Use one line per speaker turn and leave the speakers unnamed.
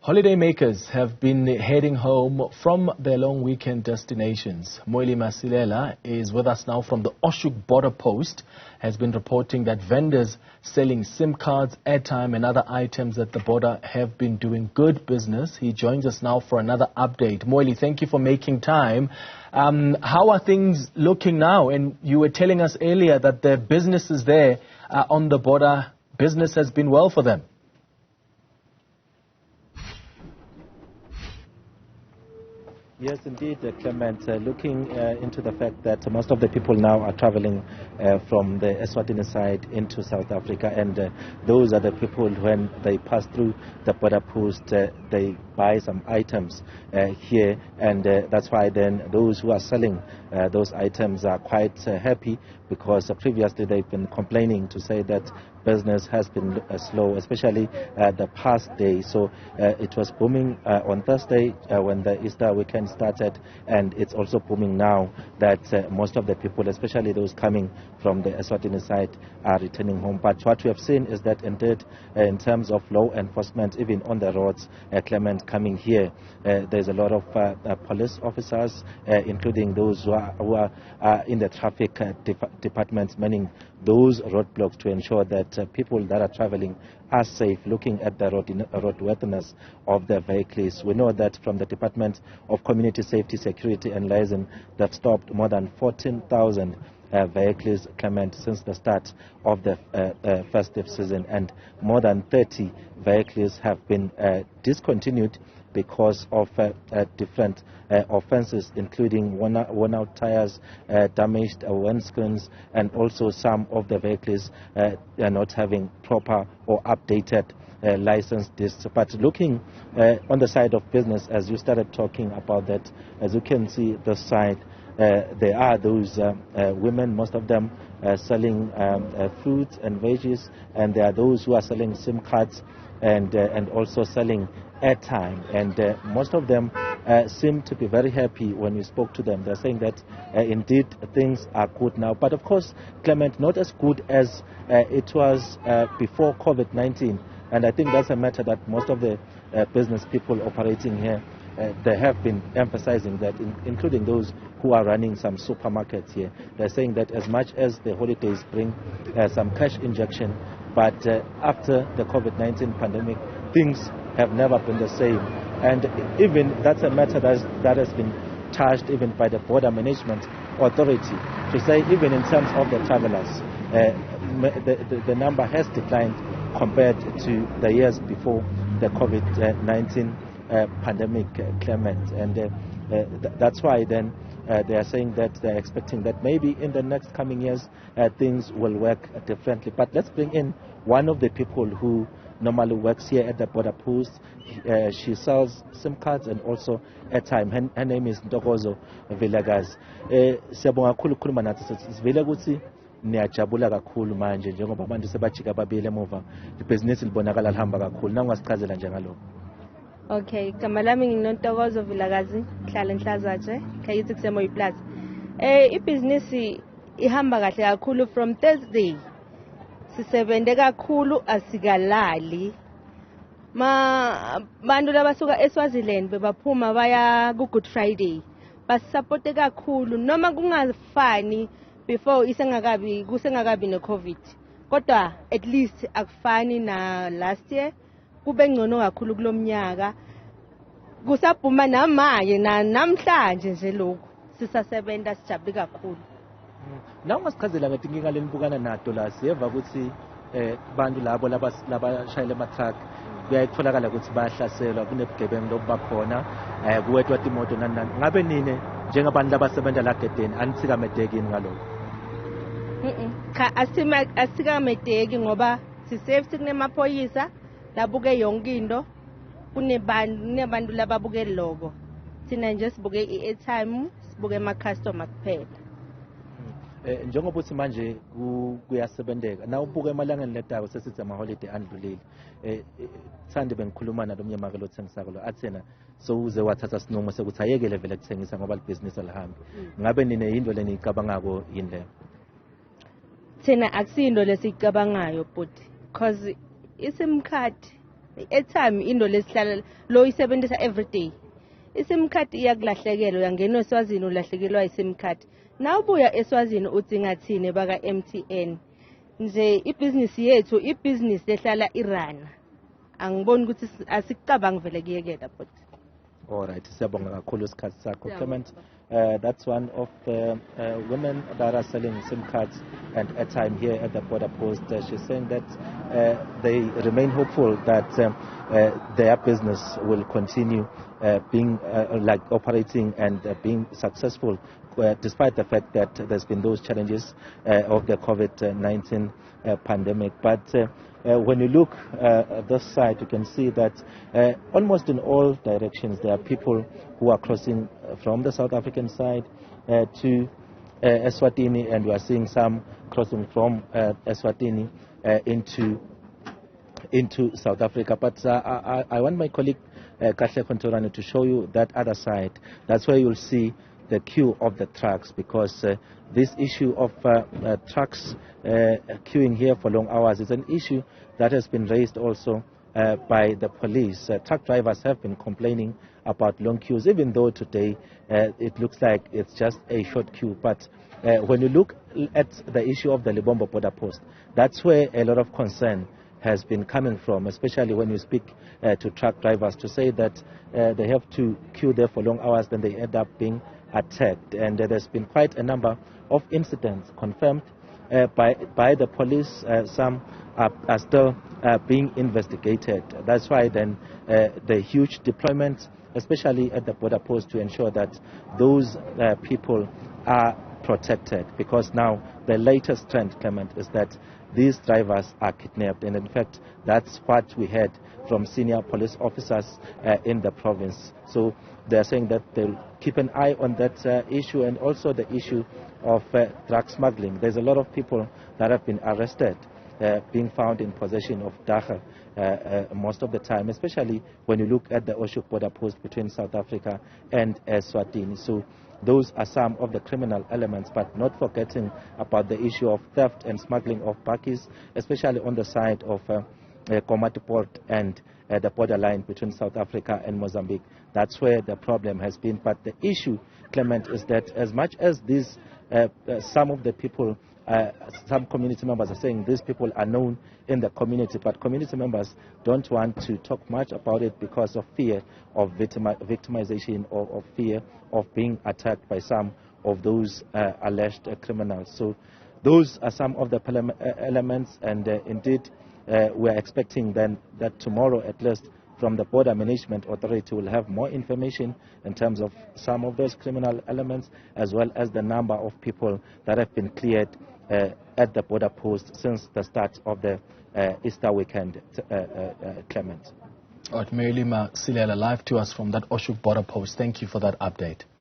Holidaymakers have been heading home from their long weekend destinations. Mweli Masilela is with us now from the Oshoek border post, has been reporting that vendors selling SIM cards, airtime and other items at the border have been doing good business. He joins us now for another update. Mweli, thank you for making time. How are things looking now? And you were telling us earlier that the businesses there on the border, business has been well for them.
Yes, indeed, Clement. Looking into the fact that most of the people now are traveling from the Eswatini side into South Africa, and those are the people when they pass through the border post, they buy some items here, and that's why then those who are selling those items are quite happy, because previously they've been complaining to say that business has been slow, especially the past day. So it was booming on Thursday when the Easter weekend started, and it's also booming now that most of the people, especially those coming from the Eswatini side, are returning home. But what we have seen is that indeed in terms of law enforcement, even on the roads, Clement, coming here, there's a lot of police officers, including those who are in the traffic departments, meaning those roadblocks to ensure that people that are traveling are safe, looking at the roadworthiness of their vehicles. We know that from the Department of Community Safety, Security and Liaison, they've stopped more than 14,000 vehicles, Clement, since the start of the festive season, and more than 30 vehicles have been discontinued because of different offences, including worn out tires, damaged windscreens, and also some of the vehicles are not having proper or updated license discs. But looking on the side of business, as you started talking about that, as you can see this side, there are those women, most of them selling fruits and veggies, and there are those who are selling SIM cards and also selling airtime, and most of them seem to be very happy when we spoke to them. They're saying that indeed things are good now, but of course, Clement, not as good as it was before COVID-19, and I think that's a matter that most of the business people operating here, they have been emphasizing that, including those who are running some supermarkets here. They're saying that as much as the holidays bring some cash injection, but after the COVID-19 pandemic, things have never been the same. And even that's a matter that has been charged even by the Border Management Authority, to say even in terms of the travelers, the number has declined compared to the years before the COVID-19 pandemic, Clement. And that's why then they are saying that they're expecting that maybe in the next coming years things will work differently. But let's bring in one of the people who normally works here at the border post. She sells SIM cards and also airtime. Her name is Ntokozo Vilakazi. Siyabonga kakhulu ukukhuluma nathi. Sivele ukuthi niyajabula kakhulu manje njengoba abantu sebajika babili emuva, ibhizinisi libonakala lihamba kakhulu. Nawungasichazela nje ngalokho.
Okay, igama lami nginontokozo Vilakazi, ngihlala eNhlazatshe, Khayiti kuseMoyi Plaza. Ibhizinisi ihamba kahle kakhulu from Thursday. Sisebenze kakhulu, asikalali. Bantu labasuka eSwaziland bebaphuma baya ku Good Friday. Basupporte kakhulu noma kungafani before kusengakabi ne COVID. Kodwa at least akufani na last year. Kube ngcono kakhulu kulomnyaka. Kusaphuma namanje namhlanje nje lokho. Sisasebenza sijabule kakhulu.
Nawu ngasichazela ngetinkinga lenibukana nato la, siyeva ukuthi bantu labo labashayela ama-truck kuyatholakala ukuthi bayahlaselwa, kunebugebengu lobubakhona, kuwetwa timoto nani. Ngabe nini njengabantu labasebenza la gedeni anithikamedeki ngalokho?
Cha, asikamedeki ngoba si-safety, kunemaphoyisa labuke yonke into, kunebantu lababuke logo. Thina nje sibuke i-airtime, sibuke ama-customer kuphela.
Njengoba uthi manje kuyasebenzeka, na ubuke emalangeni letayo sesithi ama-holiday andlulile, thande bengikhuluma nalo mnyamake lothengisako lo, athena sowuze wathatha sinqumo sekuthi ayekele vele kuthengisa ngoba libhizinisi alihambi. Ngabe nine yinto leniyicabangako yini leyo?
Thina akusiyinto lesiyicabangayo, but because iSIM card i-airtime into lesihlala lo isebenzisa every day. I-SIM card iyakulahlekela, uyangena eSwazini ulahlekelwa i-SIM card. Nawubuya eSwazini udinga thina baka MTN. Nje ibhizinisi yethu ibhizinisi lehlala irana. Angiboni ukuthi asikucabangi vele kuyekela but.
All right, siyabonga kakhulu isikhathi sakho Clement. That's one of the women that are selling SIM cards and airtime here at the border post. She's saying that they remain hopeful that their business will continue being like operating and being successful despite the fact that there's been those challenges of the COVID-19 pandemic. But when you look at this side, you can see that almost in all directions there are people who are crossing from the South African side to Eswatini, and we are seeing some crossing from Eswatini into South Africa. But I want my colleague Kahle Kontorani to show you that other side. That's where you'll see the queue of the trucks, because this issue of trucks queuing here for long hours is an issue that has been raised also by the police. Truck drivers have been complaining about long queues, even though today it looks like it's just a short queue. But when you look at the issue of the Lebombo border post, that's where a lot of concern has been coming from, especially when you speak to truck drivers, to say that they have to queue there for long hours, then they end up being attacked. And there's been quite a number of incidents confirmed by the police. Some are still being investigated. That's why then the huge deployment, especially at the border post, to ensure that those people are protected, because now the latest trend, Clement, is that these drivers are kidnapped, and in fact that's what we heard from senior police officers in the province. So they're saying that they'll keep an eye on that issue, and also the issue of drug smuggling. There's a lot of people that have been arrested being found in possession of dagga most of the time, especially when you look at the Oshoek border post between South Africa and Eswatini. So those are some of the criminal elements, but not forgetting about the issue of theft and smuggling of bakkies, especially on the side of Komati Port and the borderline between South Africa and Mozambique. That's where the problem has been. But the issue, Clement, is that as much as these, some of the people, some community members are saying these people are known in the community, but community members don't want to talk much about it because of fear of victimization, or fear of being attacked by some of those alleged criminals. So those are some of the elements, and indeed we are expecting then that tomorrow at least from the Border Management Authority will have more information in terms of some of those criminal elements, as well as the number of people that have been cleared at the border post since the start of the Easter weekend, Clement.
Mweli Masilela, live to us from that Oshoek border post. Thank you for that update.